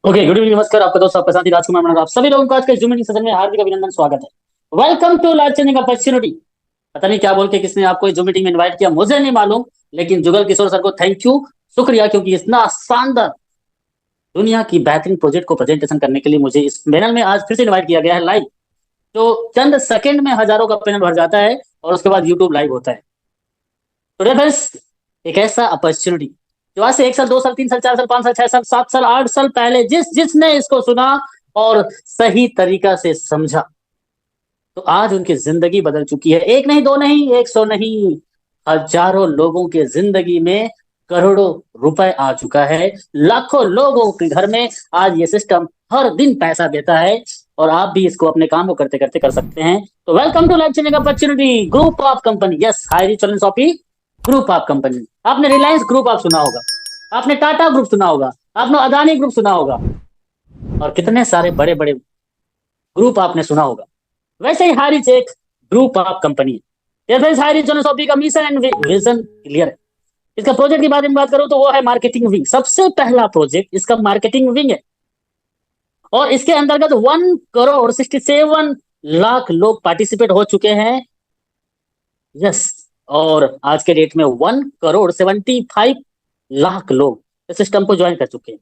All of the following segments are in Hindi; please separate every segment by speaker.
Speaker 1: ओके, गुड इवनिंग, नमस्कार। आपका दोस्त आपका साथी राजकुमार मनोहर, आप सभी लोगों का आज के जुम्मन सेशन में हार्दिक अभिनंदन, स्वागत है। Welcome to life changing opportunity. पता नहीं क्या बोल के किसने आपको इस जूम मीटिंग में इनवाइट किया, मुझे नहीं मालूम, लेकिन जुगल किशोर सर को थैंक यू, शुक्रिया, क्योंकि इतना शानदार दुनिया की बेहतरीन प्रोजेक्ट को प्रेजेंटेशन करने के लिए मुझे इस पैनल में आज फिर से इन्वाइट किया गया है लाइव। तो चंद सेकंड में हजारों का पैनल भर जाता है और उसके बाद यूट्यूब लाइव होता है। टुडे फ्रेंड्स, एक ऐसा अपॉर्चुनिटी जो आज से 1 साल, 2 साल, 3 साल, 4 साल, 5 साल, 6 साल, 7 साल, 8 साल पहले जिसने इसको सुना और सही तरीका से समझा, तो आज उनकी जिंदगी बदल चुकी है। एक नहीं, दो नहीं, 100 नहीं, हजारों लोगों के जिंदगी में करोड़ों रुपए आ चुका है। लाखों लोगों के घर में आज ये सिस्टम हर दिन पैसा देता है और आप भी इसको अपने काम को करते करते कर सकते हैं। तो welcome to life changing opportunity group of company. Yes, हायरी चलन शॉपी ग्रुप ऑफ कंपनी। आपने रिलायंस ग्रुप ऑफ सुना होगा, आपने टाटा ग्रुप सुना होगा, आपने अदानी ग्रुप सुना होगा और कितने सारे बड़े बड़े ग्रुप आपने सुना होगा। वैसे ही हारिज एक ग्रुप ऑफ कंपनी है। हारिज शॉपी का मिशन एंड विजन क्लियर है। इसका प्रोजेक्ट के बारे में बात करूं तो वो है मार्केटिंग विंग। सबसे पहला प्रोजेक्ट इसका मार्केटिंग विंग है और इसके अंतर्गत 1 करोड़ 67 लाख लोग पार्टिसिपेट हो चुके हैं। यस, और आज के डेट में 1 करोड़ 75 लाख लोग इस सिस्टम को ज्वाइन कर चुके हैं।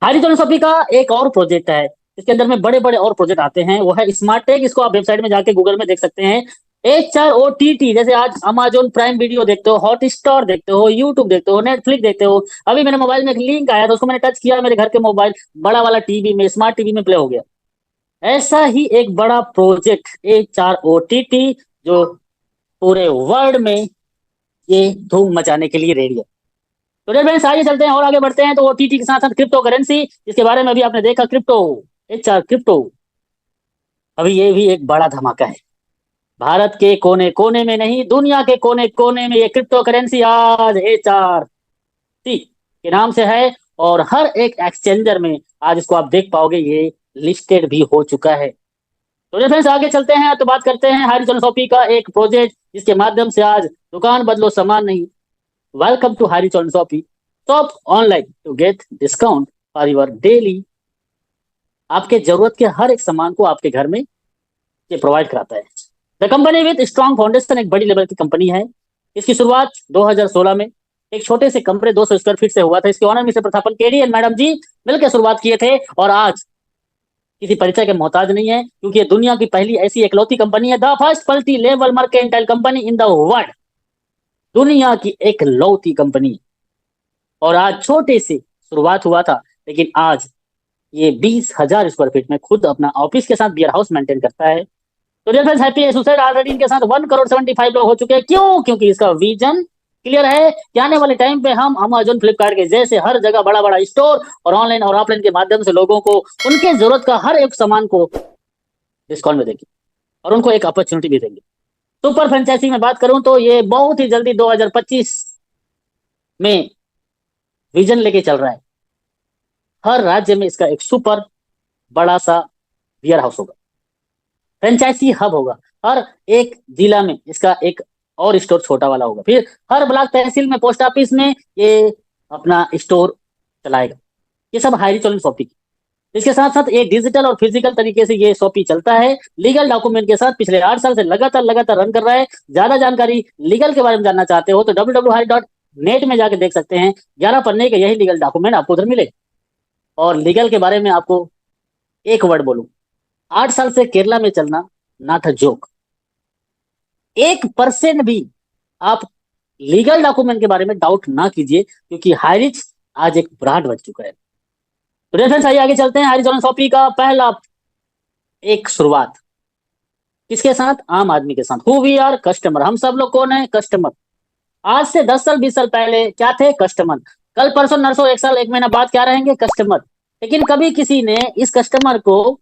Speaker 1: हारिजॉन शॉपी का एक और प्रोजेक्ट है, इसके अंदर में बड़े बड़े और प्रोजेक्ट आते हैं, वो है स्मार्ट टेक। इसको आप वेबसाइट में जाके गूगल में देख सकते हैं। HROTT, जैसे आज अमेजोन प्राइम वीडियो देखते हो, हॉट स्टार देखते हो, यूट्यूब देखते हो, नेटफ्लिक्स देखते हो। अभी मेरे मोबाइल में एक लिंक आया था, उसको मैंने टच किया, मेरे घर के मोबाइल बड़ा वाला टीवी में, स्मार्ट टीवी में प्ले हो गया। ऐसा ही एक बड़ा प्रोजेक्ट HROTT, जो पूरे वर्ल्ड में ये धूम मचाने के लिए रेडी है। तो फ्रेंड्स, आगे चलते हैं और आगे बढ़ते हैं। तो OTT के साथ साथ क्रिप्टो करेंसी, जिसके बारे में अभी आपने देखा, क्रिप्टो, HR क्रिप्टो, अभी ये भी एक बड़ा धमाका है। भारत के कोने कोने में नहीं, दुनिया के कोने कोने में ये क्रिप्टो करेंसी आज HRT के नाम से है और हर एक एक्सचेंजर में आज इसको आप देख पाओगे, ये लिस्टेड भी हो चुका है। तो फ्रेंड्स, आगे चलते हैं तो बात करते हैं हारिजॉन शॉपी का एक प्रोजेक्ट जिसके माध्यम से आज दुकान बदलो सामान नहीं। Welcome to Horizon shoppy, shop online to get discount for your daily. आपके जरूरत के हर एक सामान को आपके घर में ये प्रोवाइड कराता है। The company with strong foundation एक बड़ी लेवल की कंपनी है। इसकी शुरुआत 2016 में एक छोटे से कमरे 200 स्क्वायर फीट से हुआ था। इसके owner mister Prathapan KD madam जी मिलकर शुरुआत किए थे और आज किसी परिचय के मोहताज नहीं है, क्योंकि ये दुनिया की पहली ऐसी इकलौती कंपनी है, the first multi level mercantile company in the world. दुनिया की एक लौती कंपनी और आज छोटे से शुरुआत हुआ था, लेकिन आज ये 20,000 स्क्वायर फीट में खुद अपना ऑफिस के साथ बियर हाउस मेंटेन करता है। तो dear friends, happy associate already इनके साथ 1 करोड़ 75 लोग हो चुके हैं। क्यों? क्योंकि इसका विजन क्लियर है कि आने वाले टाइम पे हम अमेजोन, फ्लिपकार्ट के जैसे हर जगह बड़ा बड़ा स्टोर और ऑनलाइन और ऑफलाइन के माध्यम से लोगों को उनके जरूरत का हर एक सामान को डिस्काउंट में देंगे और उनको एक अपॉर्चुनिटी भी देंगे। सुपर फ्रेंचाइजी में बात करूं तो ये बहुत ही जल्दी 2025 में विजन लेके चल रहा है। हर राज्य में इसका एक सुपर बड़ा सा बियर हाउस होगा, फ्रेंचाइजी हब होगा। हर एक जिला में इसका एक और स्टोर छोटा वाला होगा। फिर हर ब्लॉक तहसील में, पोस्ट ऑफिस में ये अपना स्टोर चलाएगा। ये सब हायरी चलन शॉपी की। इसके साथ साथ एक डिजिटल और फिजिकल तरीके से ये शॉपी चलता है, लीगल डॉक्यूमेंट के साथ पिछले 8 साल से लगातार लगातार रन कर रहा है। ज्यादा जानकारी लीगल के बारे में जानना चाहते हो तो www.hari.net में जाके देख सकते हैं। 11 पन्ने के यही लीगल डॉक्यूमेंट आपको उधर मिले। और लीगल के बारे में आपको एक वर्ड बोलूं, 8 साल से केरला में चलना नॉट अ जोक। 1% भी आप लीगल डॉक्यूमेंट के बारे में डाउट ना कीजिए, क्योंकि हाइरिच आज एक ब्रांड बन चुका है। तो फ्रेंड्स, आइए आगे चलते हैं। हाइरिच ऑनलाइन शॉपी का पहला एक शुरुआत किसके साथ? आम आदमी के साथ। Who we are? कस्टमर। हम सब लोग कौन है? कस्टमर। आज से 10 साल 20 साल पहले क्या थे? कस्टमर। कल परसों नरसों 1 साल 1 महीना बाद क्या रहेंगे? कस्टमर। लेकिन कभी किसी ने इस कस्टमर को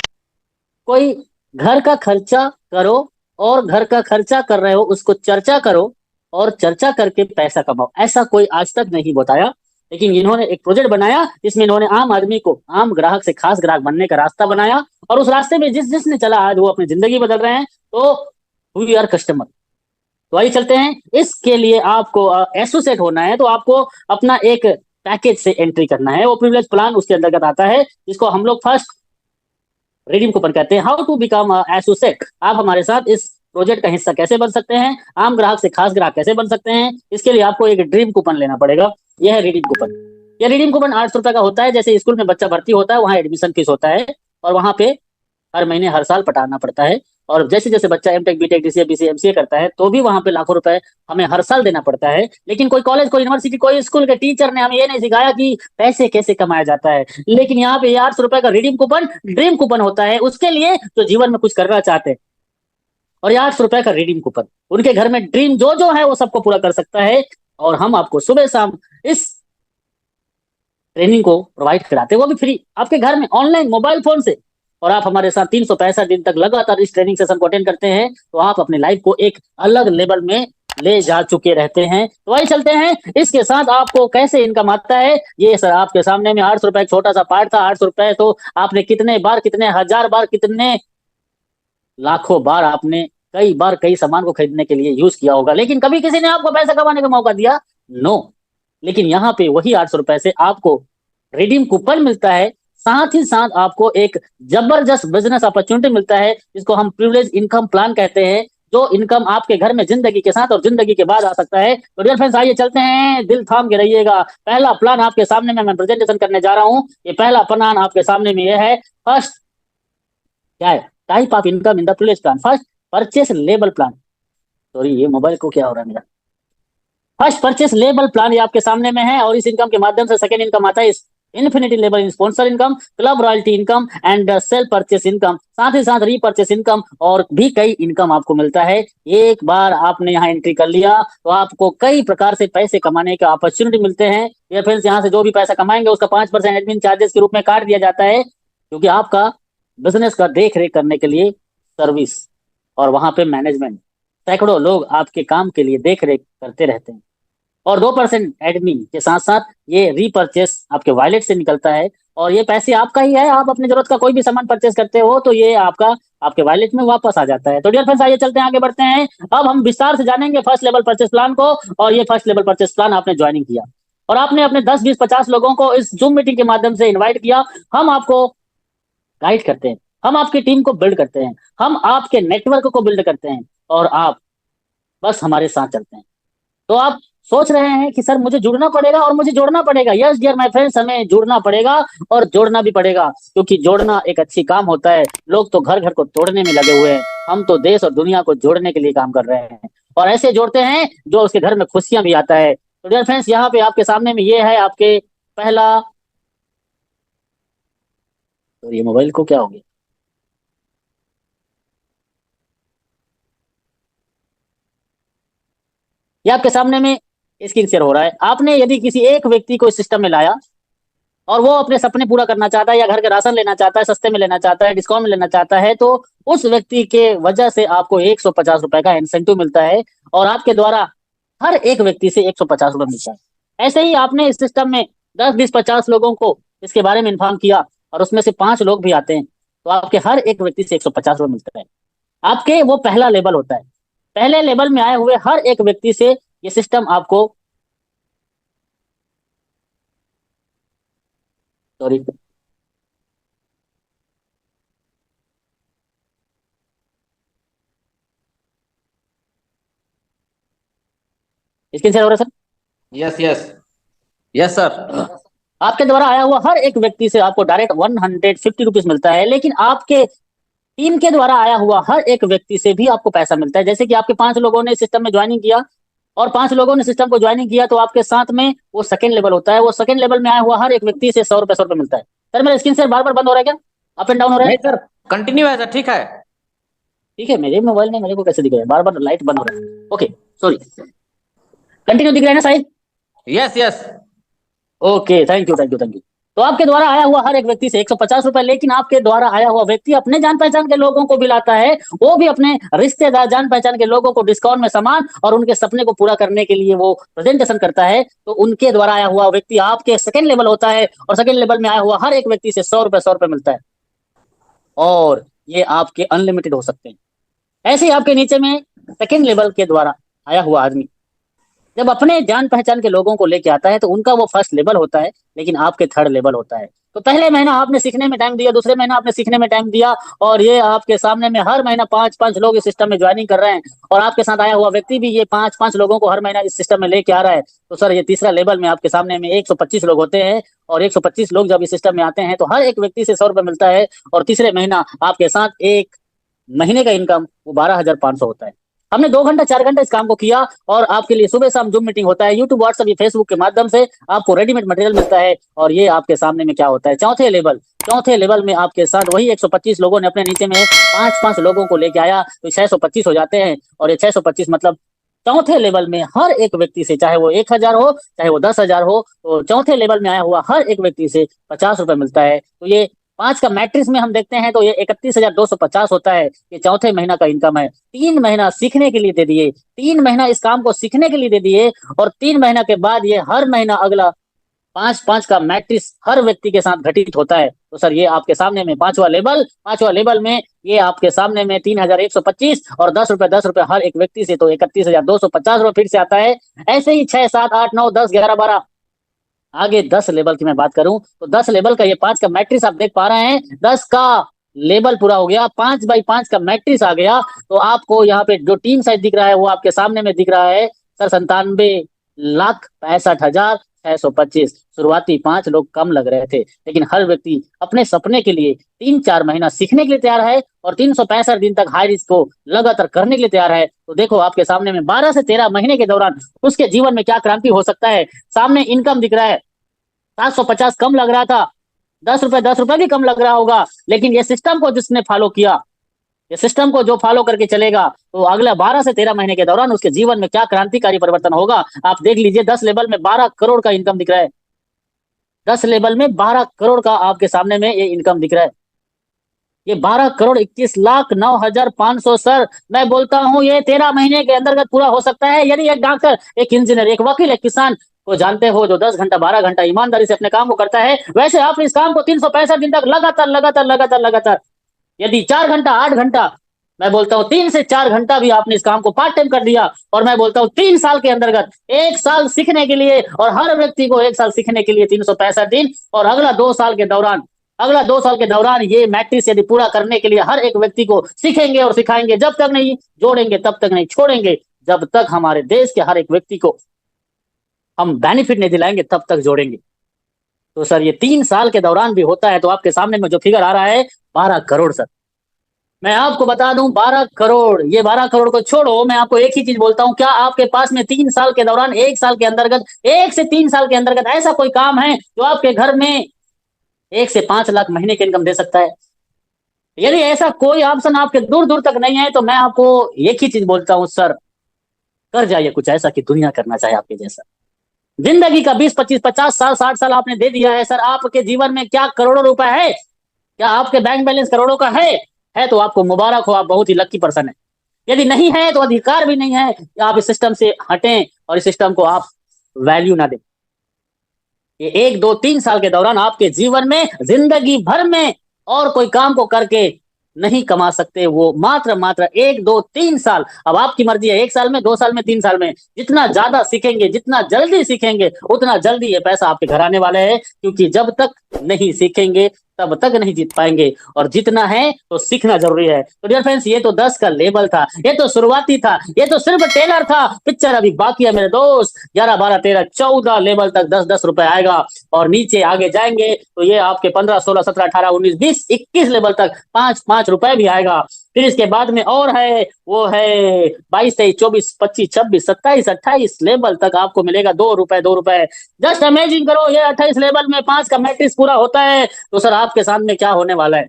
Speaker 1: कोई घर का खर्चा करो और घर का खर्चा कर रहे हो उसको चर्चा करो और चर्चा करके पैसा कमाओ, ऐसा कोई आज तक नहीं बताया। लेकिन इन्होंने एक प्रोजेक्ट बनाया जिसमें इन्होंने आम आदमी को आम ग्राहक से खास ग्राहक बनने का रास्ता बनाया और उस रास्ते में जिसने चला आज वो अपनी जिंदगी बदल रहे हैं। तो वी आर कस्टमर। तो आइए चलते हैं। इसके लिए आपको एसोसिएट होना है तो आपको अपना एक पैकेज से एंट्री करना है। वो प्रिविलेज प्लान उसके अंतर्गत आता है, जिसको हम लोग फर्स्ट रिडीम कूपन कहते हैं। हाउ टू बिकम एसोसिएट, आप हमारे साथ इस प्रोजेक्ट का हिस्सा कैसे बन सकते हैं, आम ग्राहक से खास ग्राहक कैसे बन सकते हैं, इसके लिए आपको एक ड्रीम कूपन लेना पड़ेगा। यह है रिडीम कूपन। यह रिडीम कूपन 800 रुपए का होता है। जैसे स्कूल में बच्चा भर्ती होता है, वहाँ एडमिशन फीस होता है, और वहाँ पे हर महीने हर साल पटाना पड़ता है। और जैसे जैसे बच्चा MTech BTech DCA BCA MCA करता है, तो भी वहां पे लाखों रुपए हमें हर साल देना पड़ता है। लेकिन कोई कॉलेज, कोई यूनिवर्सिटी, कोई स्कूल के टीचर ने हमें ये नहीं सिखाया कि पैसे कैसे कमाया जाता है। लेकिन यहाँ पे 800 रुपए का रिडीम कूपन ड्रीम कूपन होता है उसके लिए जो जीवन में कुछ करना चाहते हैं। और ये 800 रुपए का रिडीम कूपन उनके घर में ड्रीम जो जो है वो सबको पूरा कर सकता है। और हम आपको सुबह शाम इस ट्रेनिंग को प्रोवाइड कराते हैं, वो भी फ्री, आपके घर में ऑनलाइन मोबाइल फोन से। और आप हमारे साथ 365 दिन तक लगातार इस ट्रेनिंग सेशन को अटेंड करते हैं, तो आप अपनी लाइफ को एक अलग लेवल में ले जा चुके रहते हैं। तो वही चलते हैं, इसके साथ आपको कैसे इनकम आता है ये सर आपके सामने में 800 रुपए छोटा सा पार्ट था। 800 रुपए तो आपने कितने बार, कितने हजार बार, कितने लाखों बार आपने कई बार कई सामान को खरीदने के लिए यूज किया होगा, लेकिन कभी किसी ने आपको पैसा कमाने का मौका दिया? नो। लेकिन यहाँ पे वही 800 रुपए से आपको रिडीम कूपन मिलता है, साथ ही साथ आपको एक जबरदस्त बिजनेस अपॉर्चुनिटी मिलता है, जिसको हम प्रिविलेज इनकम प्लान कहते हैं, जो इनकम आपके घर में जिंदगी के साथ और जिंदगी के बाद आ सकता है। तो डियर फ्रेंड्स, आइए चलते हैं, दिल थाम के रहिएगा। पहला प्लान आपके सामने में मैं प्रेजेंटेशन करने जा रहा हूँ। ये पहला प्लान आपके सामने में ये है। फर्स्ट क्या है? Type of income in the privilege plan. First purchase label plan. Sorry, ये मोबाइल को क्या हो रहा है मेरा। फर्स्ट परचेस लेबल प्लान ये आपके सामने में है, और इस इनकम के माध्यम से सेकंड इनकम आता है infinity label sponsor income, club royalty income and self purchase income, साथ ही साथ रीपरचेस इनकम, और भी कई इनकम आपको मिलता है। एक बार आपने यहाँ एंट्री कर लिया तो आपको कई प्रकार से पैसे कमाने का अपॉर्चुनिटी मिलते हैं। या फिर यहाँ से जो भी पैसा कमाएंगे उसका 5% एडमिन चार्जेस के रूप में काट दिया जाता है, क्योंकि आपका बिजनेस का देख रेख करने के लिए सर्विस और वहां पे मैनेजमेंट, सैकड़ों लोग आपके काम के लिए देख रेख करते रहते हैं। और 2% एडमिन के साथ साथ ये रीपरचेस आपके वॉलेट से निकलता है, और ये पैसे आपका ही है। आप अपनी जरूरत का कोई भी सामान परचेस करते हो तो ये आपका आपके वॉलेट में वापस आ जाता है। तो डियर फ्रेंड्स, आइए चलते हैं, आगे बढ़ते हैं। अब हम विस्तार से जानेंगे फर्स्ट लेवल परचेस प्लान को। और ये फर्स्ट लेवल परचेस प्लान आपने ज्वाइनिंग किया और आपने अपने 10 20 50 लोगों को इस जूम मीटिंग के माध्यम से इन्वाइट किया। हम आपको गाइड करते हैं, हम आपकी टीम को बिल्ड करते हैं, हम आपके नेटवर्क को बिल्ड करते हैं, और आप बस हमारे साथ चलते हैं। तो आप सोच रहे हैं कि सर मुझे जुड़ना पड़ेगा और मुझे जोड़ना पड़ेगा। यस डियर माय फ्रेंड्स, हमें जुड़ना पड़ेगा और जोड़ना भी पड़ेगा, क्योंकि जोड़ना एक अच्छी काम होता है। लोग तो घर घर को तोड़ने में लगे हुए हैं, हम तो देश और दुनिया को जोड़ने के लिए काम कर रहे हैं, और ऐसे जोड़ते हैं जो उसके घर में खुशियां भी आता है। तो डियर फ्रेंड्स, यहाँ पे आपके सामने में ये है आपके पहला। तो ये मोबाइल को क्या हो गया? ये आपके सामने में स्क्रीन शेयर हो रहा है। आपने यदि किसी एक व्यक्ति को इस सिस्टम में लाया और वो अपने सपने पूरा करना चाहता है, या घर का राशन लेना चाहता है, सस्ते में लेना चाहता है, डिस्काउंट में लेना चाहता है, तो उस व्यक्ति के वजह से आपको 150 रुपए का इंसेंटिव मिलता है, और आपके द्वारा हर एक व्यक्ति से 150 रुपए मिलता है। ऐसे ही आपने इस सिस्टम में 10 20 50 लोगों को इसके बारे में इन्फॉर्म किया, और उसमें से 5 लोग भी आते हैं, तो आपके हर एक व्यक्ति से 150 रुपए मिलता है। आपके वो पहला लेवल होता है। पहले लेवल में आए हुए हर एक व्यक्ति से ये सिस्टम आपको, सॉरी, स्क्रीन शेयर हो रहा है
Speaker 2: yes yes yes sir.
Speaker 1: Sir? आपके द्वारा आया हुआ हर एक व्यक्ति से आपको डायरेक्ट 150 रुपीज मिलता है, लेकिन आपके टीम के द्वारा आया हुआ हर एक व्यक्ति से भी आपको पैसा मिलता है। जैसे कि आपके 5 लोगों ने सिस्टम में ज्वाइनिंग किया, और 5 लोगों ने सिस्टम को ज्वाइनिंग किया, तो आपके साथ में वो सेकंड लेवल होता है। वो सेकंड लेवल में आया हुआ हर एक व्यक्ति से 100 रुपए 100 रुपए मिलता है। सर मेरा स्क्रीन शेयर बार बार बंद हो रहा है क्या? अप एंड डाउन हो रहा है?
Speaker 2: नहीं सर, कंटिन्यू है सर, ठीक है।
Speaker 1: ठीक है, मेरे मोबाइल में मेरे को कैसे दिख रहा है? बार बार लाइट बंद हो रहा है। ओके, सॉरी, कंटिन्यू दिख रहा है ना Sahil?
Speaker 2: Yes yes.
Speaker 1: Okay, thank you thank you thank you. तो आपके द्वारा आया हुआ हर एक व्यक्ति से 150 रुपए, लेकिन आपके द्वारा आया हुआ व्यक्ति अपने जान पहचान के लोगों को भी लाता है। वो भी अपने रिश्तेदार, जान पहचान के लोगों को डिस्काउंट में सामान और उनके सपने को पूरा करने के लिए वो प्रेजेंटेशन करता है। तो उनके द्वारा आया हुआ व्यक्ति आपके सेकंड लेवल होता है, और सेकंड लेवल में आया हुआ हर एक व्यक्ति से 100 रुपए 100 रुपए मिलता है, और ये आपके अनलिमिटेड हो सकते हैं। ऐसे ही आपके नीचे में सेकंड लेवल के द्वारा आया हुआ आदमी जब अपने जान पहचान के लोगों को लेके आता है तो उनका वो फर्स्ट लेवल होता है, लेकिन आपके थर्ड लेवल होता है। तो पहले महीना आपने सीखने में टाइम दिया, दूसरे महीना आपने सीखने में टाइम दिया, और ये आपके सामने में हर महीना 5-5 लोग इस सिस्टम में ज्वाइनिंग कर रहे हैं, और आपके साथ आया हुआ व्यक्ति भी ये 5-5 लोगों को हर महीना इस सिस्टम में लेके आ रहा है। तो सर ये तीसरा लेवल में आपके सामने में 125 लोग होते हैं, और 125 लोग जब इस सिस्टम में आते हैं तो हर एक व्यक्ति से 100 रुपये मिलता है, और तीसरे महीना आपके साथ एक महीने का इनकम वो 12,500 होता है। हमने 2 घंटा 4 घंटा इस काम को किया, और आपके लिए सुबह शाम जूम मीटिंग होता है, यूट्यूब व्हाट्सएप या फेसबुक के माध्यम से आपको रेडीमेड मटेरियल मिलता है। और ये आपके सामने में क्या होता है, चौथे लेवल में आपके साथ वही 125 लोगों ने अपने नीचे में 5-5 लोगों को लेके आया, तो 625 हो जाते हैं। और ये 625 मतलब चौथे लेवल में हर एक व्यक्ति से, चाहे वो 1,000 हो चाहे वो 10,000 हो, तो चौथे लेवल में आया हुआ हर एक व्यक्ति से 50 रुपए मिलता है। तो ये 5 का मैट्रिक्स में हम देखते हैं तो ये 31,250 होता है। ये चौथे महीना का इनकम है। 3 महीना सीखने के लिए दे दिए, 3 महीना इस काम को सीखने के लिए दे दिए, और 3 महीना के बाद ये हर महीना अगला 5-5 का मैट्रिक्स हर व्यक्ति के साथ घटित होता है। तो सर ये आपके सामने में पांचवा लेवल में ये आपके सामने में 3,125 और 10 रुपए हर एक व्यक्ति से, तो 31,250 रुपए फिर से आता है। ऐसे ही 6, 7, 8, 9, 10, 11, 12, आगे 10 लेवल की मैं बात करूं तो 10 लेवल का ये 5 का मैट्रिक्स आप देख पा रहे हैं। 10 का लेवल पूरा हो गया, 5x5 का मैट्रिक्स आ गया, तो आपको यहाँ पे जो टीम साइज दिख रहा है वो आपके सामने में दिख रहा है सर, 97,65,625। शुरुआती 5 लोग कम लग रहे थे, लेकिन हर व्यक्ति अपने सपने के लिए 3-4 महीना सीखने के लिए तैयार है, और 365 दिन तक हाई रिस्क को लगातार करने के लिए तैयार है। तो देखो आपके सामने में 12 से 13 महीने के दौरान उसके जीवन में क्या क्रांति हो सकता है। सामने इनकम दिख रहा है, 750 कम लग रहा था, 10 रुपए भी कम लग रहा होगा, लेकिन ये सिस्टम को जिसने फॉलो किया, ये सिस्टम को जो फॉलो करके चलेगा, तो अगला 12 से 13 महीने के दौरान उसके जीवन में क्या क्रांतिकारी परिवर्तन होगा आप देख लीजिए। 10 लेवल में 12 करोड़ का इनकम दिख रहा है, 10 लेवल में 12 करोड़ का आपके सामने में ये इनकम दिख रहा है। ये 12,21,09,500 सर, मैं बोलता हूँ ये 13 महीने के अंतर्गत पूरा हो सकता है। यदि एक डॉक्टर, एक इंजीनियर, एक वकील, एक किसान को जानते हो जो 10 घंटा 12 घंटा ईमानदारी से अपने काम को करता है, वैसे आप इस काम को 365 दिन तक लगातार लगातार लगातार लगातार, यदि 4 घंटा 8 घंटा, मैं बोलता हूँ 3 से 4 घंटा भी आपने इस काम को पार्ट टाइम कर दिया, और मैं बोलता हूँ 3 साल के अंतर्गत 1 साल सीखने के लिए, और हर व्यक्ति को 1 साल सीखने के लिए 365 दिन, और अगला 2 साल के दौरान ये मैट्रिक्स यदि पूरा करने के लिए हर एक व्यक्ति को सीखेंगे और सिखाएंगे, जब तक नहीं जोड़ेंगे तब तक नहीं छोड़ेंगे, जब तक हमारे देश के हर एक व्यक्ति को हम बेनिफिट नहीं दिलाएंगे तब तक जोड़ेंगे। तो सर ये 3 साल के दौरान भी होता है। तो आपके सामने में जो फिगर आ रहा है 12 करोड़ सर, मैं आपको बता दूं 12 करोड़, ये 12 करोड़ को छोड़ो, मैं आपको एक ही चीज बोलता हूं, क्या आपके पास में 3 साल के दौरान, 1 साल के अंतर्गत, 1 से 3 साल के अंतर्गत ऐसा कोई काम है जो आपके घर में 1 से 5 लाख महीने की इनकम दे सकता है? यदि ऐसा कोई ऑप्शन आपके दूर दूर तक नहीं है, तो मैं आपको एक ही चीज बोलता हूँ सर, कर जाइए कुछ ऐसा कि दुनिया करना चाहे आपके जैसा। जिंदगी का 20, 25, 50 साल, 60 साल आपने दे दिया है सर, आपके जीवन में क्या करोड़ों रुपए है? क्या आपके बैंक बैलेंस करोड़ों का है तो आपको मुबारक हो, आप बहुत ही लकी पर्सन है। यदि नहीं है तो अधिकार भी नहीं है कि आप इस सिस्टम से हटें और इस सिस्टम को आप वैल्यू ना दें। ये 1, 2, 3 साल के दौरान आपके जीवन में, जिंदगी भर में और कोई काम को करके नहीं कमा सकते, वो मात्र मात्र 1, 2, 3 साल। अब आपकी मर्जी है, 1 साल में, 2 साल में, 3 साल में, जितना ज्यादा सीखेंगे, जितना जल्दी सीखेंगे, उतना जल्दी ये पैसा आपके घर आने वाला है, क्योंकि जब तक नहीं सीखेंगे तब तक नहीं जीत पाएंगे, और जीतना है तो सीखना जरूरी है। तो डियर फ्रेंड्स, ये तो 10 का लेवल था, ये तो शुरुआती था, ये तो सिर्फ टेलर था, पिक्चर अभी बाकी है मेरे दोस्त। 11, 12, 13, 14 लेवल तक 10-10 रुपए आएगा, और नीचे आगे जाएंगे तो ये आपके 15, 16, 17, 18, 19, 20, 21 लेवल तक 5-5 रुपए भी आएगा। फिर इसके बाद में और है, वो है 22, 23, 24, 25, 26, 27, 28 लेवल तक आपको मिलेगा 2 रुपए 2 रुपए। जस्ट अमेजिंग करो, ये 28 लेवल में 5 का मैट्रिक्स पूरा होता है, तो सर आपके सामने क्या होने वाला है?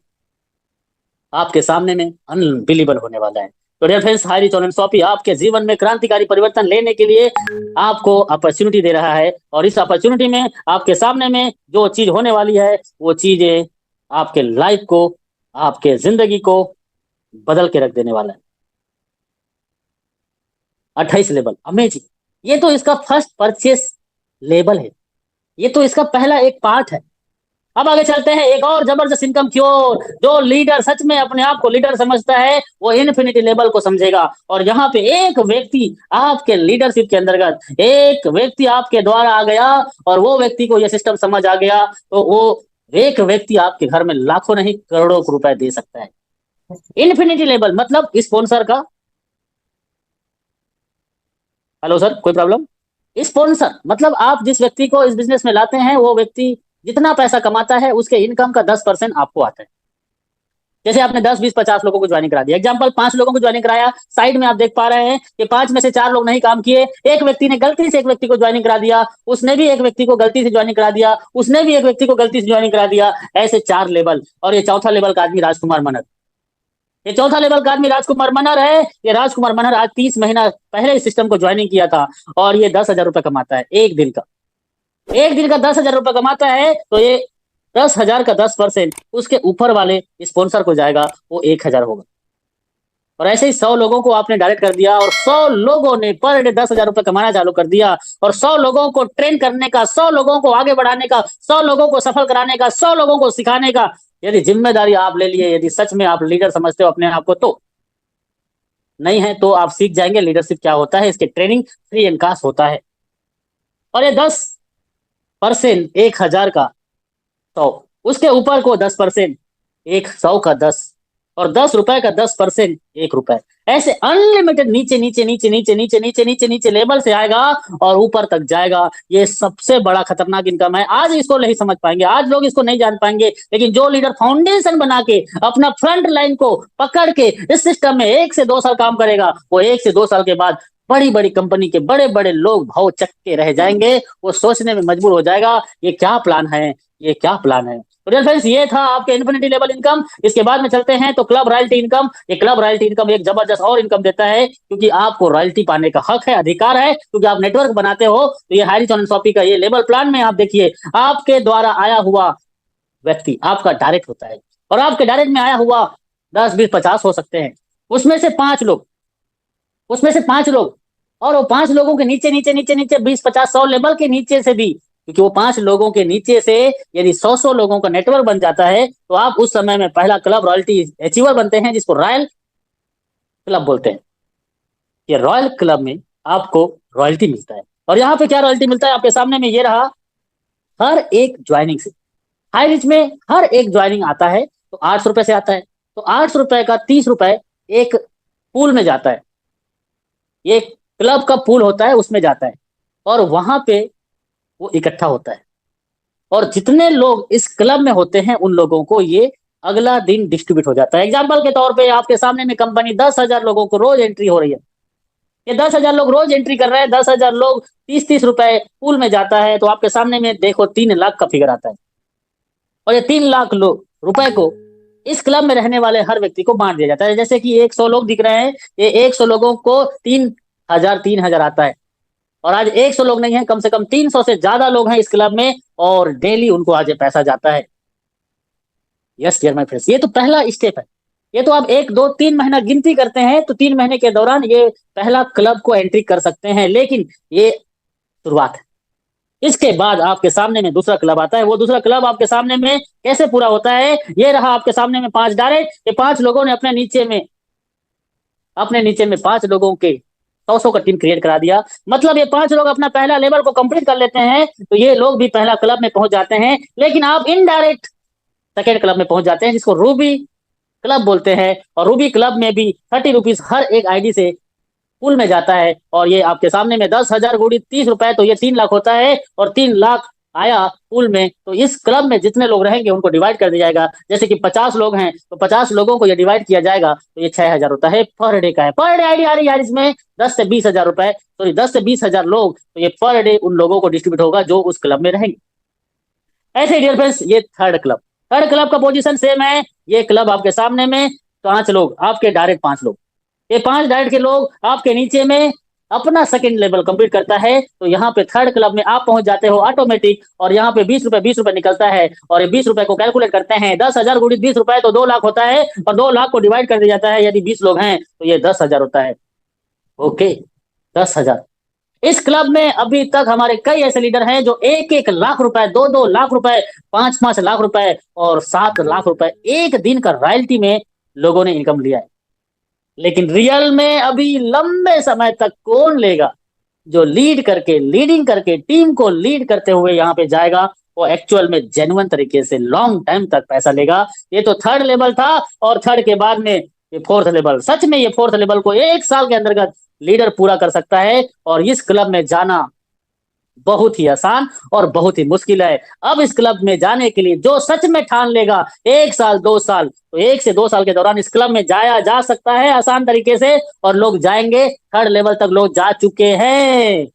Speaker 1: आपके सामने में अनबिलीवेबल होने वाला है। तो dear friends, high rich online shopping आपके जीवन में क्रांतिकारी परिवर्तन लेने के लिए आपको अपॉर्चुनिटी दे रहा है, और इस अपॉर्चुनिटी में आपके सामने में जो चीज होने वाली है, वो चीज आपके लाइफ को, आपके जिंदगी को बदल के रख देने वाला है। 28 लेवल, अमेजिंग। ये तो इसका फर्स्ट परचेस लेवल है, ये तो इसका पहला एक पार्ट है। अब आगे चलते हैं, एक और जबरदस्त इनकम की ओर। जो लीडर सच में अपने आप को लीडर समझता है वो इन्फिनिटी लेवल को समझेगा। और यहाँ पे एक व्यक्ति आपके लीडरशिप के अंतर्गत, एक व्यक्ति आपके द्वारा आ गया और वो व्यक्ति को ये सिस्टम समझ आ गया, तो वो एक व्यक्ति आपके घर में लाखों नहीं करोड़ों रुपए दे सकता है। इन्फिनिटी लेवल मतलब स्पॉन्सर का, हेलो सर कोई प्रॉब्लम? स्पॉन्सर मतलब आप जिस व्यक्ति को इस बिजनेस में लाते हैं वो व्यक्ति जितना पैसा कमाता है उसके इनकम का 10% आपको आता है। जैसे आपने 10 20 50 लोगों को ज्वाइनिंग करा दिया, एग्जांपल 5 लोगों को ज्वाइनिंग कराया, साइड में आप देख पा रहे हैं कि 5 में से 4 लोग नहीं काम किए, एक व्यक्ति ने गलती से एक व्यक्ति को ज्वाइनिंग करा दिया, उसने भी एक व्यक्ति को गलती से ज्वाइनिंग करा दिया, उसने भी एक व्यक्ति को गलती से ज्वाइनिंग करा दिया, ऐसे 4 लेवल। और ये चौथा लेवल का आदमी राजकुमार मनर, ये चौथा लेवल का आदमी राजकुमार मनर है। ये राजकुमार मनर आज 30 महीना पहले इस सिस्टम को ज्वाइनिंग किया था और ये 10,000 रुपए कमाता है एक दिन का। एक दिन का 10,000 रुपए कमाता है तो ये 10,000 का 10% उसके ऊपर वाले स्पॉन्सर को जाएगा, वो 1,000 होगा। और ऐसे ही 100 लोगों को आपने डायरेक्ट कर दिया और 100 लोगों ने पर डे 10,000 रुपए कमाना चालू कर दिया। और 100 लोगों को ट्रेन करने का, 100 लोगों को आगे बढ़ाने का, 100 लोगों को सफल कराने का, 100 लोगों को सिखाने का यदि जिम्मेदारी आप ले लिए, यदि सच में आप लीडर समझते हो अपने आप को, तो नहीं है तो आप सीख जाएंगे लीडरशिप क्या होता है। इसके ट्रेनिंग फ्री एंड कास्ट होता है। और ये 10% 1,000 का 100, उसके ऊपर को 10%, 100 का 10, और 10 रुपए का 10% 1 रुपए। ऐसे अनलिमिटेड नीचे नीचे नीचे नीचे नीचे नीचे नीचे नीचे लेवल से आएगा और ऊपर तक जाएगा। ये सबसे बड़ा खतरनाक इनकम है। आज इसको नहीं समझ पाएंगे, आज लोग इसको नहीं जान पाएंगे, लेकिन जो लीडर फाउंडेशन बना के अपना फ्रंट लाइन को पकड़ के इस सिस्टम में 1 से 2 साल काम करेगा, वो 1 से 2 साल के बाद बड़ी बड़ी कंपनी के बड़े बड़े लोग भाव चक्के रह जाएंगे। वो सोचने में मजबूर हो जाएगा ये क्या प्लान है, ये क्या प्लान है। तो डियर फ्रेंड्स, ये था आपके इन्फिनिटी लेवल इनकम। इसके बाद में चलते हैं तो क्लब रॉयल्टी इनकम। ये क्लब रॉयल्टी इनकम एक जबरदस्त और इनकम देता है, क्योंकि आपको रॉयल्टी पाने का हक है, अधिकार है, क्योंकि आप नेटवर्क बनाते हो। तो ये हैरिस ऑन शॉपी का ये लेवल प्लान में आप देखिए, आपके द्वारा आया हुआ व्यक्ति आपका डायरेक्ट होता है, और आपके डायरेक्ट में आया हुआ 10 20 50 हो सकते हैं। उसमें से 5 लोग, उसमें से 5 लोग, और वो 5 लोगों के नीचे नीचे नीचे नीचे 20 50 100 लेवल के नीचे से भी, क्योंकि वो 5 लोगों के नीचे से यदि 100 लोगों का नेटवर्क बन जाता है तो आप उस समय में पहला क्लब रॉयल्टी अचीवर बनते हैं, जिसको रॉयल क्लब बोलते हैं। ये रॉयल क्लब में आपको रॉयल्टी मिलता है। और यहाँ पे क्या रॉयल्टी मिलता है आपके सामने में ये रहा। हर एक ज्वाइनिंग से, हाई रिच में हर एक ज्वाइनिंग आता है तो 800 रुपए से आता है, तो 800 रुपए का 30 रुपए एक पूल में जाता है। ये क्लब का पूल होता है, उसमें जाता है, और वहां पे वो इकट्ठा होता है। और जितने लोग इस क्लब में होते हैं उन लोगों को ये अगला दिन डिस्ट्रीब्यूट हो जाता है। एग्जाम्पल के तौर पे आपके सामने में कंपनी 10,000 लोगों को रोज एंट्री हो रही है, ये 10,000 लोग रोज एंट्री कर रहे हैं, 10,000 लोग 30 30 रुपए पूल में जाता है, तो आपके सामने में देखो 3 लाख का फिगर आता है। और ये 3 लाख लोग रुपए को इस क्लब में रहने वाले हर व्यक्ति को बांट दिया जाता है। जैसे कि 100 लोग दिख रहे हैं, ये 100 लोगों को 3,000 आता है। और आज 100 लोग नहीं है, कम से कम 300 से ज्यादा लोग हैं इस क्लब में, और डेली उनको आज ये पैसा जाता है। यस डियर माय फ्रेंड्स, ये तो पहला स्टेप है। ये तो आप 1 2 3 महीना गिनती करते हैं तो 3 महीने के दौरान ये पहला क्लब को एंट्री कर सकते हैं, लेकिन ये शुरुआत है। इसके बाद आपके सामने में दूसरा क्लब आता है। वो दूसरा क्लब आपके सामने में कैसे पूरा होता है, ये रहा आपके सामने में 5 डायरेक्ट। ये 5 लोगों ने अपने नीचे में 5 लोगों के 100 का टीम क्रिएट करा दिया। मतलब ये 5 लोग अपना पहला लेवल को कंप्लीट कर लेते हैं तो ये लोग भी पहला क्लब में पहुंच जाते हैं। लेकिन आप इनडायरेक्ट सेकेंड क्लब में पहुंच जाते हैं, जिसको रूबी क्लब बोलते हैं। और रूबी क्लब में भी 30 रुपीज हर एक आईडी से पूल में जाता है। और ये आपके सामने में 10,000 गुड़ी 30 रुपए, तो ये 3 लाख होता है। और 3 लाख आया पूल में, तो इस क्लब में जितने लोग रहेंगे उनको डिवाइड कर दिया जाएगा। जैसे कि 50 लोग हैं तो 50 लोगों को ये डिवाइड किया जाएगा, तो ये 6,000 होता है, पर डे का है। पर डे आईडी आ रही है यार इसमें 10 से 20 हजार रुपए, सॉरी 10 से 20 हजार लोग, तो ये पर डे उन लोगों को डिस्ट्रीब्यूट होगा जो उस क्लब में रहेंगे। ऐसे डियर फ्रेंड्स, ये थर्ड क्लब का पोजीशन सेम है। ये क्लब आपके सामने में 5 लोग, आपके डायरेक्ट 5 लोग, ये 5 डायरेक्ट के लोग आपके नीचे में अपना सेकंड लेवल कंप्लीट करता है। तो यहाँ पे थर्ड क्लब में आप पहुंच जाते हो ऑटोमेटिक। और यहाँ पे 20 रुपए निकलता है, और ये 20 रुपए को कैलकुलेट करते हैं, 10,000 गुणित 20 रुपए तो 2 लाख होता है, और 2 लाख को डिवाइड कर दिया जाता है। यदि 20 लोग हैं तो ये 10,000 होता है। ओके, 10,000। इस क्लब में अभी तक हमारे कई ऐसे लीडर हैं जो 1-1 लाख रुपए, 2-2 लाख रुपए, 5-5 लाख रुपए और 7 लाख रुपए एक दिन का रॉयल्टी में लोगों ने इनकम लिया है। लेकिन रियल में अभी लंबे समय तक कौन लेगा? जो लीडिंग करके टीम को लीड करते हुए यहाँ पे जाएगा, वो एक्चुअल में जेन्युइन तरीके से लॉन्ग टाइम तक पैसा लेगा। ये तो थर्ड लेवल था, और थर्ड के बाद में ये फोर्थ लेवल। सच में ये फोर्थ लेवल को 1 साल के अंतर्गत लीडर पूरा कर सकता है, और इस क्लब में जाना बहुत ही आसान और बहुत ही मुश्किल है। अब इस क्लब में जाने के लिए जो सच में ठान लेगा 1 साल 2 साल, तो 1 से 2 साल के दौरान इस क्लब में जाया जा सकता है आसान तरीके से, और लोग जाएंगे। थर्ड लेवल तक लोग जा चुके हैं।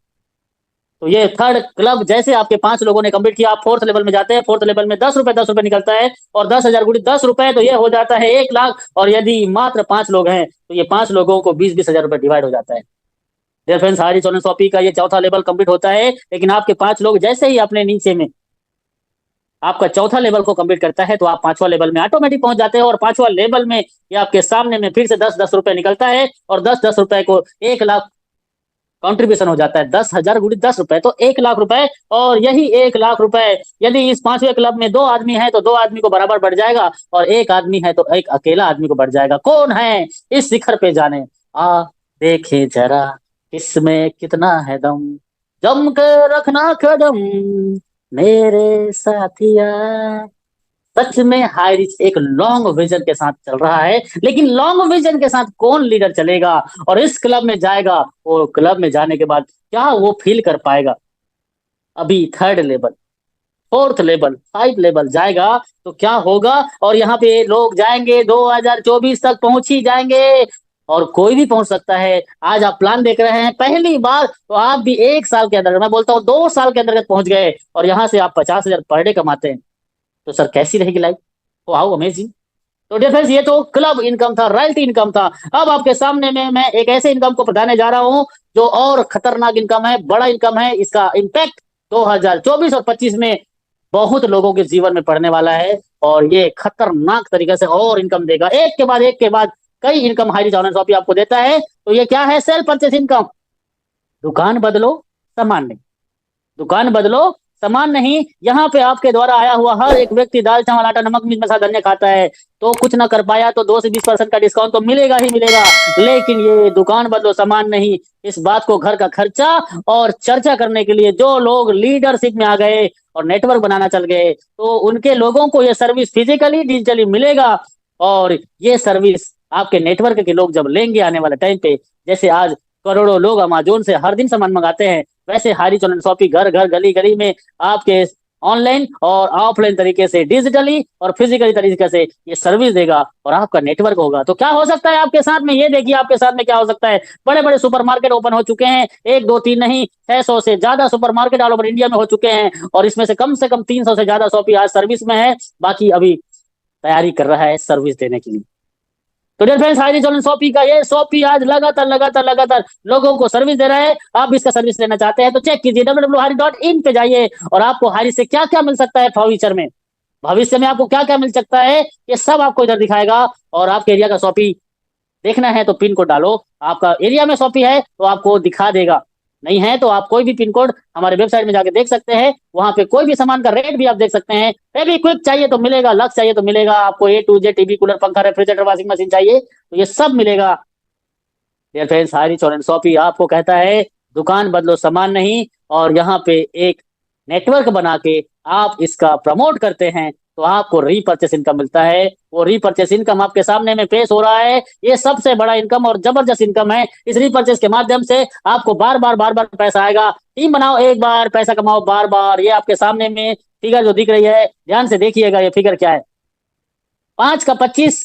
Speaker 1: तो ये थर्ड क्लब, जैसे आपके 5 लोगों ने कंप्लीट किया, आप फोर्थ लेवल में जाते हैं। फोर्थ लेवल में 10 रुपए निकलता है, और 10,000 गुणी 10 रुपए, तो ये हो जाता है 1 लाख। और यदि मात्र 5 लोग हैं तो ये 5 लोगों को 20-20 हजार रुपए डिवाइड हो जाता है। डियर फ्रेंड्स, हमारी सोलन शॉपी का ये चौथा लेवल कंप्लीट होता है। लेकिन आपके 5 लोग जैसे ही अपने नीचे में आपका चौथा लेवल को कंप्लीट करता है, तो आप 5वां लेवल में ऑटोमेटिक पहुंच जाते हैं। और 5वां लेवल में ये आपके सामने में फिर से 10-10 रुपए निकलता है, और 10-10 रुपए को 1 लाख कंट्रीब्यूशन हो जाता है। 10,000 गुणी 10 रुपए, तो 1 लाख रुपए। और यही 1 लाख रुपए यदि इस 5वें क्लब में 2 आदमी है तो 2 आदमी को बराबर बढ़ जाएगा, और 1 आदमी है तो एक अकेला आदमी को बढ़ जाएगा। कौन है इस शिखर पे जाने? आ देखे जरा इसमें कितना है दम, जम के रखना कदम मेरे साथिया। सच में हाई रिच एक लॉन्ग विजन के साथ चल रहा है। लेकिन लॉन्ग विजन के साथ कौन लीडर चलेगा और इस क्लब में जाएगा? वो क्लब में जाने के बाद क्या वो फील कर पाएगा? अभी third level, fourth level, 5 level जाएगा तो क्या होगा? और यहाँ पे लोग जाएंगे 2024 तक पहुंच ही जाएंगे, और कोई भी पहुंच सकता है। आज आप प्लान देख रहे हैं पहली बार, तो आप भी 1 साल के अंदर, मैं बोलता हूँ 2 साल के अंदर पहुंच गए, और यहाँ से आप 50,000 पर डे कमाते हैं। तो सर कैसी रहेगी लाइफ? Wow, amazing. तो डियर फ्रेंड्स, ये तो क्लब इनकम था, रॉयल्टी इनकम था। अब आपके सामने में मैं एक ऐसे इनकम को बताने जा रहा हूं जो और खतरनाक इनकम है, बड़ा इनकम है। इसका इम्पैक्ट 2024 और 25 में बहुत लोगों के जीवन में पड़ने वाला है, और ये खतरनाक तरीके से और इनकम देगा। एक के बाद कई income high rich online shopping आपको देता है। तो ये क्या है? Self purchase income. दुकान बदलो, सामान नहीं। दुकान बदलो, सामान नहीं। यहाँ पे आपके द्वारा आया हुआ हर एक व्यक्ति दाल चावल आटा नमक मिर्च मसाला धनिया खाता है, तो कुछ ना कर पाया तो 2 से 20% का डिस्काउंट तो मिलेगा ही मिलेगा। लेकिन ये दुकान बदलो सामान नहीं, इस बात को घर का खर्चा और चर्चा करने के लिए जो लोग लीडरशिप में आ गए और नेटवर्क बनाना चल गए, तो उनके लोगों को ये सर्विस फिजिकली डिजिटली मिलेगा। और ये सर्विस आपके नेटवर्क के लोग जब लेंगे आने वाले टाइम पे, जैसे आज करोड़ों लोग अमेजोन से हर दिन सामान मंगाते हैं, वैसे हारी चलन शॉपिंग घर घर गली गली में आपके ऑनलाइन और ऑफलाइन तरीके से, डिजिटली और फिजिकली तरीके से ये सर्विस देगा, और आपका नेटवर्क होगा। तो क्या हो सकता है आपके साथ में? ये देखिए आपके साथ में क्या हो सकता है। बड़े बड़े सुपरमार्केट ओपन हो चुके हैं, 1 2 3 नहीं, 600 से ज्यादा सुपरमार्केट ऑल ओवर इंडिया में हो चुके हैं, और इसमें से कम 300 से ज्यादा शॉपिंग आज सर्विस में है। बाकी अभी तैयारी कर रहा है सर्विस देने के लिए। तो dear friends, high rich online shopping का ये शॉपिंग आज लगातार लोगों को सर्विस दे रहा है। आप भी इसका सर्विस लेना चाहते हैं तो चेक कीजिए www.hari.in पे जाइए, और आपको हारी से क्या क्या मिल सकता है फ्यूचर में, भविष्य में आपको क्या क्या मिल सकता है, ये सब आपको इधर दिखाएगा। और आपके एरिया का शॉपिंग देखना है तो पिन कोड डालो, आपका एरिया में शॉपिंग है तो आपको दिखा देगा। नहीं है तो आप कोई भी पिन कोड हमारे वेबसाइट में जाके देख सकते हैं। वहां पे कोई भी सामान का रेट भी आप देख सकते हैं। फेवी क्विक चाहिए तो मिलेगा, लक्स चाहिए तो मिलेगा, आपको ए टू जेड टीवी कूलर पंखा रेफ्रिजरेटर वॉशिंग मशीन चाहिए तो ये सब मिलेगा। डियर फ्रेंड्स, हारी चौरन शॉपी आपको कहता है दुकान बदलो सामान नहीं, और यहाँ पे एक नेटवर्क बना के आप इसका प्रमोट करते हैं तो आपको रीपरचेस इनकम मिलता है। वो रीपरचेस इनकम आपके सामने में पेश हो रहा है। ये सबसे बड़ा इनकम और जबरदस्त इनकम है। इस रीपरचेस के माध्यम से आपको बार बार पैसा आएगा। टीम बनाओ एक बार, पैसा कमाओ बार बार। ये आपके सामने में फिगर जो दिख रही है, ध्यान से देखिएगा ये फिगर क्या है। 5 का 25,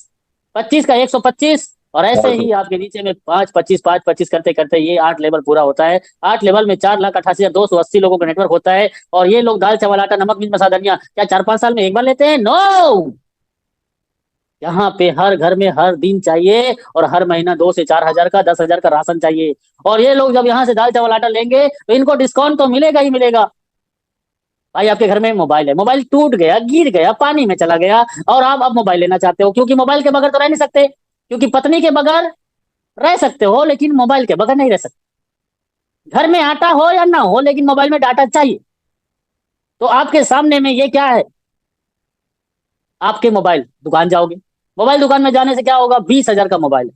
Speaker 1: 25 का 125, और ऐसे ही आपके नीचे में 5 25 करते करते ये 8 लेवल पूरा होता है। 8 लेवल में 4,88,280 लोगों का नेटवर्क होता है। और ये लोग दाल चावल आटा नमक मिर्च मसाला धनिया क्या 4-5 साल में एक बार लेते हैं? नो, यहाँ पे हर घर में हर दिन चाहिए, और हर महीना 2 से 4 हजार का 10,000 का राशन चाहिए। और ये लोग जब यहाँ से दाल चावल आटा लेंगे तो इनको डिस्काउंट तो मिलेगा ही मिलेगा। भाई आपके घर में मोबाइल है, मोबाइल टूट गया, गिर गया, पानी में चला गया, और आप अब मोबाइल लेना चाहते हो, क्योंकि मोबाइल के बगैर तो रह नहीं सकते, क्योंकि पत्नी के बगैर रह सकते हो लेकिन मोबाइल के बगैर नहीं रह सकते। घर में आटा हो या ना हो, लेकिन मोबाइल में डाटा चाहिए। तो आपके सामने में ये क्या है, आपके मोबाइल दुकान जाओगे, मोबाइल दुकान में जाने से क्या होगा, 20,000 का मोबाइल है,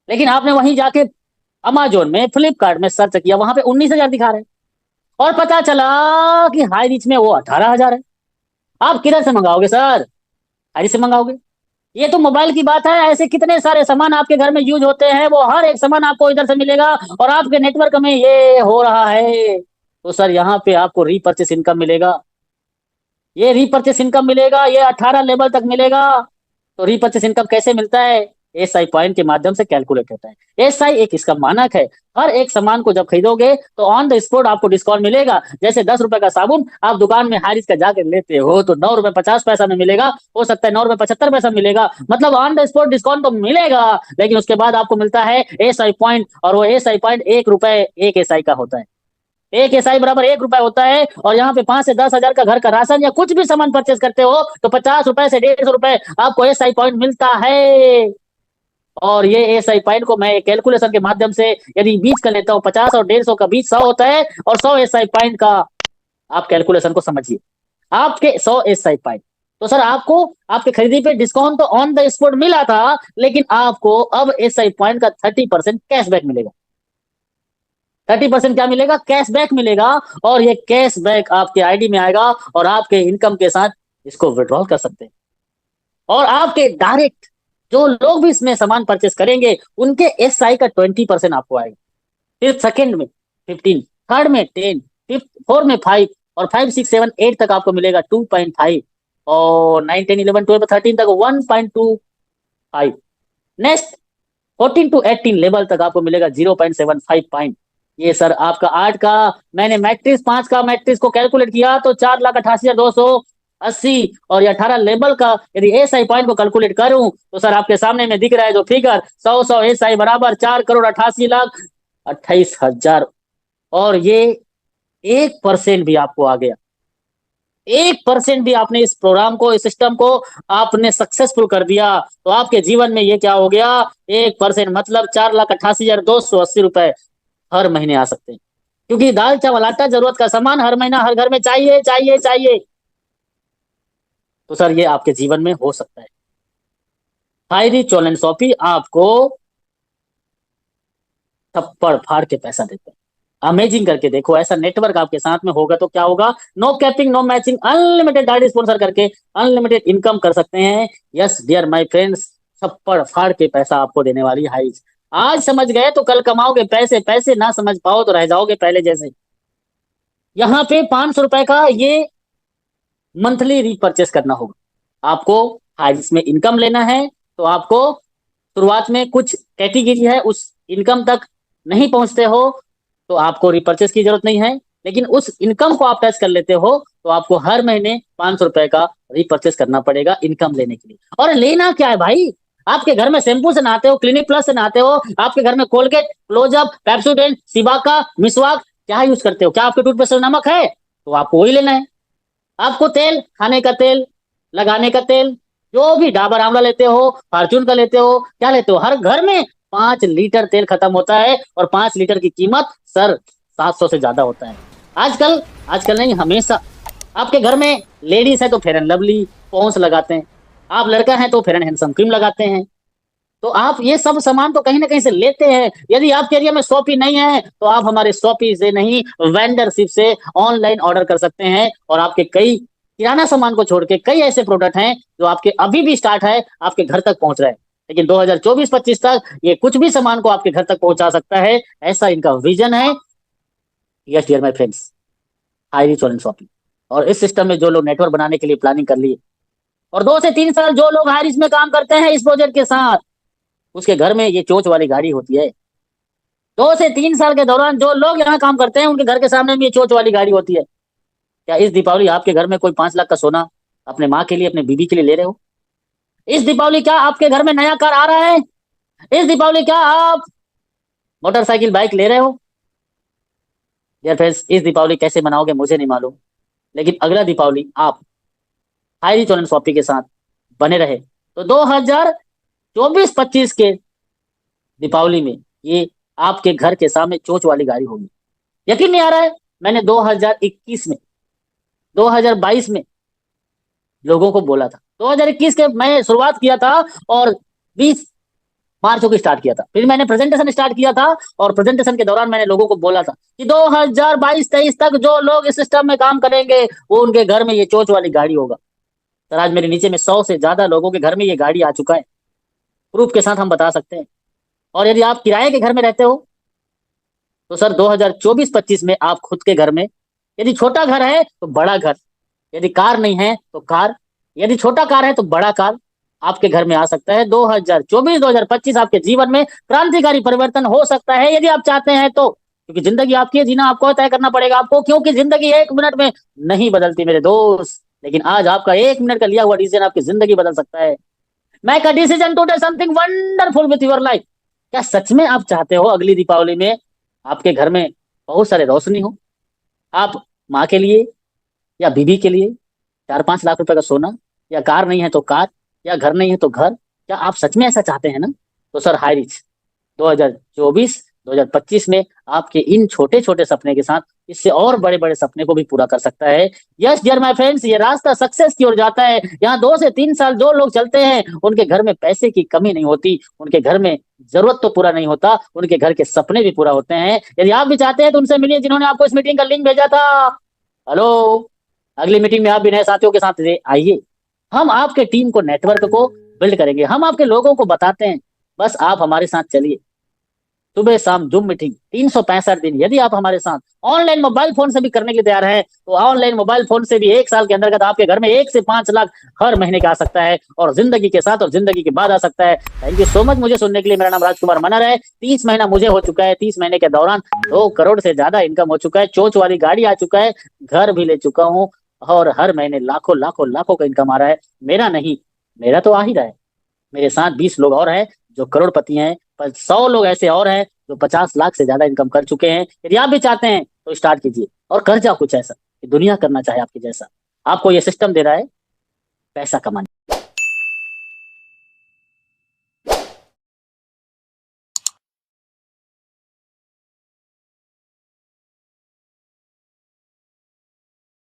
Speaker 1: लेकिन आपने वहीं जाके अमेजोन में, फ्लिपकार्ट में सर्च किया, वहां पे 19,000 दिखा रहे हैं, और पता चला कि हाई रिच में वो 18,000 है। आप किधर से मंगाओगे सर, हाई रिच से मंगाओगे। ये तो मोबाइल की बात है, ऐसे कितने सारे सामान आपके घर में यूज होते हैं, वो हर एक सामान आपको इधर से मिलेगा, और आपके नेटवर्क में ये हो रहा है, तो सर यहाँ पे आपको रीपर्चेस इनकम मिलेगा। ये रीपर्चेस इनकम मिलेगा, ये 18 लेवल तक मिलेगा। तो रीपर्चेस इनकम कैसे मिलता है, एसआई पॉइंट के माध्यम से कैलकुलेट होता है। एसआई एक इसका मानक है। हर एक सामान को जब खरीदोगे तो ऑन द स्पॉट आपको डिस्काउंट मिलेगा। जैसे 10 रुपए का साबुन आप दुकान में हारिस का जाकर लेते हो तो 9 रुपए 50 पैसा में मिलेगा, हो सकता है 9 रुपए 75 पैसा मिलेगा, मतलब ऑन द स्पॉट डिस्काउंट तो मिलेगा, लेकिन उसके बाद आपको मिलता है एसआई पॉइंट, और वो एसआई पॉइंट 1 रुपए एक एसआई का होता है। एक एसआई बराबर 1 रुपए होता है, और यहाँ पे 5 से 10 हजार का घर का राशन या कुछ भी सामान परचेस करते हो तो 50 रुपए से 150 रुपए आपको एसआई पॉइंट मिलता है। और ये एसआई पॉइंट को मैं कैलकुलेशन के माध्यम से यदि बीच का लेता हूँ, 50 और 150 का बीच 100 होता है, और 100 एसआई पॉइंट का आप कैलकुलेशन को समझिए, आपके 100 एसआई पॉइंट। तो सर आपको आपके खरीदी पे डिस्काउंट तो ऑन द स्पॉट मिला था, लेकिन आपको अब एसआई पॉइंट का 30% कैशबैक मिलेगा। 30% क्या मिलेगा, कैशबैक मिलेगा, और ये कैशबैक आपके आईडी में आएगा, और आपके इनकम के साथ इसको विड्रॉल कर सकते हैं। और आपके डायरेक्ट जो लोग भी इसमें सामान परचेस करेंगे उनके एसआई का 20% आपको आएगा। फिर सेकंड में 15, थर्ड में 10, फिफ्थ फोर्थ में 5, और 5 6 7 8 तक आपको मिलेगा 2.5, और 9 10 11 12 13 तक 1.25, नेक्स्ट 14 to 18 लेवल तक आपको मिलेगा 0.75 पॉइंट। ये सर आपका 8 का, मैंने मैट्रिक्स 5 का मैट्रिक्स को कैलकुलेट किया तो 4,88,280, और ये 18 लेवल का यदि एसआई पॉइंट को कैलकुलेट करूं तो सर आपके सामने में दिख रहा है जो फिगर, 100 एसआई बराबर 4,88,28,000, और ये 1% भी आपको आ गया। 1% भी आपने इस प्रोग्राम को, इस सिस्टम को आपने सक्सेसफुल कर दिया, तो आपके जीवन में ये क्या हो गया, 1% मतलब 4,88,280 रुपए हर महीने आ सकते हैं, क्योंकि दाल चावल आटा जरूरत का सामान हर महीना हर घर में चाहिए चाहिए चाहिए। तो सर ये आपके जीवन में हो सकता है। हाईरी चोलन शॉपी आपको थप्पड़ फाड़ के पैसा देता है। अमेजिंग करके देखो, ऐसा नेटवर्क आपके साथ में होगा तो क्या होगा, no capping no matching, unlimited गाड़ी स्पॉन्सर करके अनलिमिटेड इनकम कर सकते हैं। यस डियर माय फ्रेंड्स, थप्पड़ फाड़ के पैसा आपको देने वाली हाइज। आज समझ गए तो कल कमाओगे पैसे, पैसे ना समझ पाओ तो रह जाओगे पहले जैसे। यहाँ पे 500 रुपए का ये मंथली रीपरचेस करना होगा आपको। हाइज में इनकम लेना है तो आपको शुरुआत में कुछ कैटेगरी है, उस इनकम तक नहीं पहुंचते हो तो आपको रिपर्चेस की जरूरत नहीं है, लेकिन उस इनकम को आप टच कर लेते हो तो आपको हर महीने 500 रुपए का रिपर्चेस करना पड़ेगा इनकम लेने के लिए। और लेना क्या है भाई, आपके घर में शैम्पू से नहाते हो, क्लिनिक प्लस से नहाते हो, आपके घर में कोलगेट, क्लोजअप, पेप्सोडेंट, सिबाका, मिसवाक क्या यूज करते हो, क्या आपके टूथपेस्ट में नमक है, तो आपको वही लेना है। आपको तेल, खाने का तेल, लगाने का तेल, जो भी डाबर आंवला लेते हो, फॉर्चून का लेते हो, क्या लेते हो, हर घर में 5 लीटर तेल खत्म होता है, और 5 लीटर की कीमत सर 700 से ज्यादा होता है। आजकल, आजकल नहीं हमेशा, आपके घर में लेडीज है तो फेयर एंड लवली पॉन्स लगाते हैं, आप लड़का है तो फेयर एंड हैंडसम क्रीम लगाते हैं, तो आप ये सब सामान तो कहीं ना कहीं से लेते हैं। यदि आपके एरिया में शॉपी नहीं है तो आप हमारे शॉपी से नहीं, वेंडरशिप से ऑनलाइन ऑर्डर कर सकते हैं, और आपके कई किराना सामान को छोड़ के कई ऐसे प्रोडक्ट हैं जो आपके अभी भी स्टार्ट है, आपके घर तक पहुंच रहे हैं, लेकिन 2024-25 तक ये कुछ भी सामान को आपके घर तक पहुंचा सकता है, ऐसा इनका विजन है। Yes dear my friends, high rich online shopping. और इस सिस्टम में जो लोग नेटवर्क बनाने के लिए प्लानिंग कर लिए, और 2 से 3 साल जो लोग हाई रिच में काम करते हैं इस प्रोजेक्ट के साथ, उसके घर में ये चोंच वाली गाड़ी होती है। 2 से 3 साल के दौरान जो लोग यहाँ काम करते हैं उनके घर के सामने भी ये चोंच वाली गाड़ी होती है। क्या इस दीपावली आपके घर में कोई 5 लाख का सोना अपने माँ के लिए, अपने बीबी के लिए ले रहे हो? इस दीपावली क्या आपके घर में नया कार आ रहा है? इस दीपावली क्या आप मोटरसाइकिल बाइक ले रहे हो? यार फ्रेंड्स, इस दीपावली कैसे मनाओगे मुझे नहीं मालूम, लेकिन अगला दीपावली आप हाईरी चोलन शॉपी के साथ बने रहे तो 2024-25 के दीपावली में ये आपके घर के सामने चोंच वाली गाड़ी होगी। यकीन नहीं आ रहा है, मैंने 2021 में, 2022 में लोगों को बोला था, 2021 के मैं शुरुआत किया था और 20 मार्च को स्टार्ट किया था। फिर मैंने प्रेजेंटेशन स्टार्ट किया था और प्रेजेंटेशन के दौरान मैंने लोगों को बोला था कि 2022-23 तक जो लोग इस सिस्टम में काम करेंगे वो उनके घर में ये चोच वाली गाड़ी होगा। सर आज मेरे नीचे में 100 से ज्यादा लोगों के घर में ये गाड़ी आ चुका है, प्रूफ के साथ हम बता सकते हैं। और यदि आप किराए के घर में रहते हो तो सर 2024-25 में आप खुद के घर में, यदि छोटा घर है तो बड़ा घर, यदि कार नहीं है तो कार, यदि छोटा कार है तो बड़ा कार आपके घर में आ सकता है। 2024-2025 आपके जीवन में क्रांतिकारी परिवर्तन हो सकता है यदि आप चाहते हैं तो, क्योंकि जिंदगी आपकी है, जीना आपको तय करना पड़ेगा आपको, क्योंकि जिंदगी 1 मिनट में नहीं बदलती मेरे दोस्त, लेकिन आज आपका 1 मिनट का लिया हुआ डिसीजन आपकी जिंदगी बदल सकता है। Make a decision to do something wonderful with your life. क्या सच में आप चाहते हो अगली दीपावली में आपके घर में बहुत सारे रोशनी हो, आप माँ के लिए या बीबी के लिए 4-5 लाख रुपए का सोना, या कार नहीं है तो कार, या घर नहीं है तो घर, क्या आप सच में ऐसा चाहते हैं ना? तो सर हाई रिच 2024-2025 में आपके इन छोटे छोटे सपने के साथ इससे और बड़े बड़े सपने को भी पूरा कर सकता है। यस डियर माय फ्रेंड्स, ये रास्ता सक्सेस की ओर जाता है। यहाँ 2 से 3 साल जो लोग चलते हैं उनके घर में पैसे की कमी नहीं होती, उनके घर में जरूरत तो पूरा नहीं होता, उनके घर के सपने भी पूरा होते हैं। यदि आप भी चाहते हैं तो उनसे मिलिए जिन्होंने आपको इस मीटिंग का लिंक भेजा था। हेलो, अगली मीटिंग में आप भी नए साथियों के साथ आइए, हम आपके टीम को, नेटवर्क को बिल्ड करेंगे, हम आपके लोगों को बताते हैं, बस आप हमारे साथ चलिए। सुबह शाम जूम मीटिंग 365 दिन, यदि आप हमारे साथ ऑनलाइन मोबाइल फोन से भी करने के लिए तैयार हैं तो ऑनलाइन मोबाइल फोन से भी 1 साल के अंतर्गत आपके घर में 1 से 5 लाख हर महीने का आ सकता है, और जिंदगी के साथ और जिंदगी के बाद आ सकता है। थैंक यू सो मच मुझे सुनने के लिए। मेरा नाम राजकुमार मनर है। 30 महीना मुझे हो चुका है, 30 महीने के दौरान 2 करोड़ से ज्यादा इनकम हो चुका है, चोच वाली गाड़ी आ चुका है, घर भी ले चुका हूँ, और हर महीने लाखों लाखों लाखों का इनकम आ रहा है। मेरा नहीं, मेरा तो आ ही रहा है, मेरे साथ 20 लोग और हैं जो करोड़पति हैं, पर 100 लोग ऐसे और हैं जो 50 लाख से ज्यादा इनकम कर चुके हैं। यदि आप भी चाहते हैं तो स्टार्ट कीजिए और कर जाओ कुछ ऐसा कि दुनिया करना चाहे आपके जैसा। आपको ये सिस्टम दे रहा है पैसा कमाने।